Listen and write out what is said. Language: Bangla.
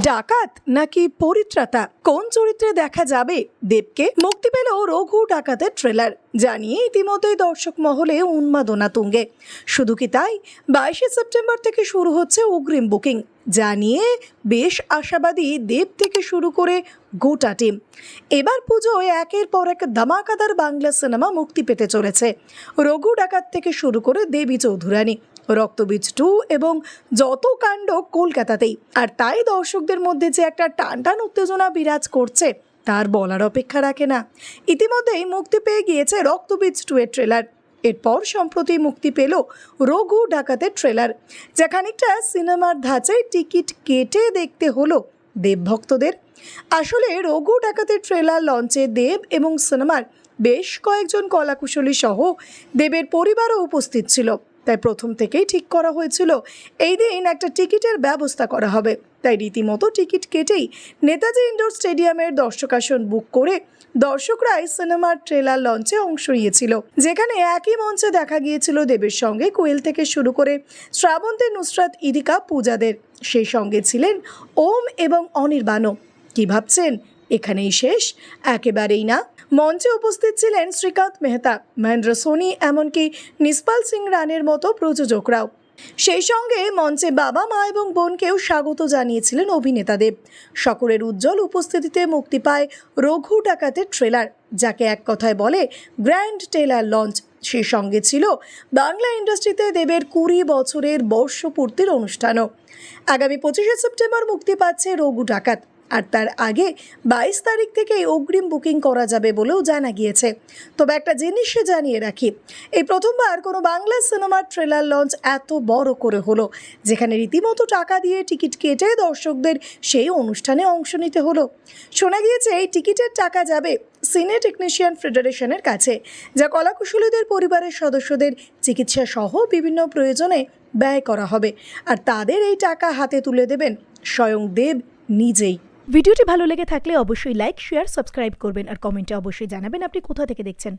ডাকাত নাকি পরিত্রাতা, কোন চরিত্রে দেখা যাবে দেবকে? মুক্তি পেল রঘু ডাকাতের ট্রেলার, জানিয়ে ইতিমধ্যেই দর্শক মহলে উন্মাদনা তুঙ্গে। শুধু কি তাই, 22শে সেপ্টেম্বর থেকে শুরু হচ্ছে অগ্রিম বুকিং, জানিয়ে বেশ আশাবাদী দেব থেকে শুরু করে গোটা টিম। এবার পুজোয় একের পর এক ধামাকাদার বাংলা সিনেমা মুক্তি পেতে চলেছে। রঘু ডাকাত থেকে শুরু করে দেবী চৌধুরানী, রক্তবীজ 2 এবং যত কাণ্ড কলকাতাতেই। আর তাই দর্শকদের মধ্যে যে একটা টানটান উত্তেজনা বিরাজ করছে তার বলার অপেক্ষা রাখে না। ইতিমধ্যেই মুক্তি পেয়ে গিয়েছে রক্তবীজ 2 এর ট্রেলার। এরপর সম্প্রতি মুক্তি পেল রঘু ডাকাতের ট্রেলার, যা খানিকটা সিনেমার ধাঁচে টিকিট কেটে দেখতে হলো দেবভক্তদের। আসলে রঘু ডাকাতের ট্রেলার লঞ্চে দেব এবং সিনেমার বেশ কয়েকজন কলাকুশলী সহ দেবের পরিবারও উপস্থিত ছিল। তাই প্রথম থেকেই ঠিক করা হয়েছিল এই দিন একটা টিকিটের ব্যবস্থা করা হবে। তাই রীতিমতো টিকিট কেটেই নেতাজি ইন্ডোর স্টেডিয়ামের দর্শকাসন বুক করে দর্শকরাই সিনেমার ট্রেলার লঞ্চে অংশ নিয়েছিল, যেখানে একই মঞ্চে দেখা গিয়েছিল দেবের সঙ্গে কোয়েল থেকে শুরু করে শ্রাবন্তী, নুসরাত, ইদিকা, পূজাদের। সেই সঙ্গে ছিলেন ওম এবং অনির্বাণও। কি ভাবছেন এখানেই শেষ? একেবারেই না। মঞ্চে উপস্থিত ছিলেন শ্রীকান্ত মেহতা, মহেন্দ্র সোনি, এমনকি নিসপাল সিং রানের মতো প্রযোজকরাও। সেই সঙ্গে মঞ্চে বাবা, মা এবং বোনকেও স্বাগত জানিয়েছিলেন অভিনেতা দেব। সকলের উজ্জ্বল উপস্থিতিতে মুক্তি পায় রঘু ডাকাতের ট্রেলার, যাকে এক কথায় বলে গ্র্যান্ড ট্রেলার লঞ্চ। সেই সঙ্গে ছিল বাংলা ইন্ডাস্ট্রিতে দেবের 20 বছরের বর্ষপূর্তির অনুষ্ঠানও। আগামী 25শে সেপ্টেম্বর মুক্তি পাচ্ছে রঘু ডাকাত, আর তার আগে 22 তারিখ থেকে অগ্রিম বুকিং করা যাবে বলেও জানা গিয়েছে। তবে একটা জিনিস জানিয়ে রাখি, এই প্রথমবার কোনো বাংলা সিনেমার ট্রেলার লঞ্চ এত বড় করে হলো, যেখানে রীতিমতো টাকা দিয়ে টিকিট কেটে দর্শকদের সেই অনুষ্ঠানে অংশ নিতে হলো। শোনা গিয়েছে এই টিকিটের টাকা যাবে সিনে টেকনিশিয়ান ফেডারেশনের কাছে, যা কলাকুশলীদের পরিবারের সদস্যদের চিকিৎসা সহ বিভিন্ন প্রয়োজনে ব্যয় করা হবে। আর তাদের এই টাকা হাতে তুলে দেবেন স্বয়ং দেব নিজেই। ভিডিওটি ভালো লেগে থাকলে অবশ্যই লাইক, শেয়ার, সাবস্ক্রাইব করবেন আর কমেন্টে অবশ্যই জানাবেন আপনি কোথা থেকে দেখছেন।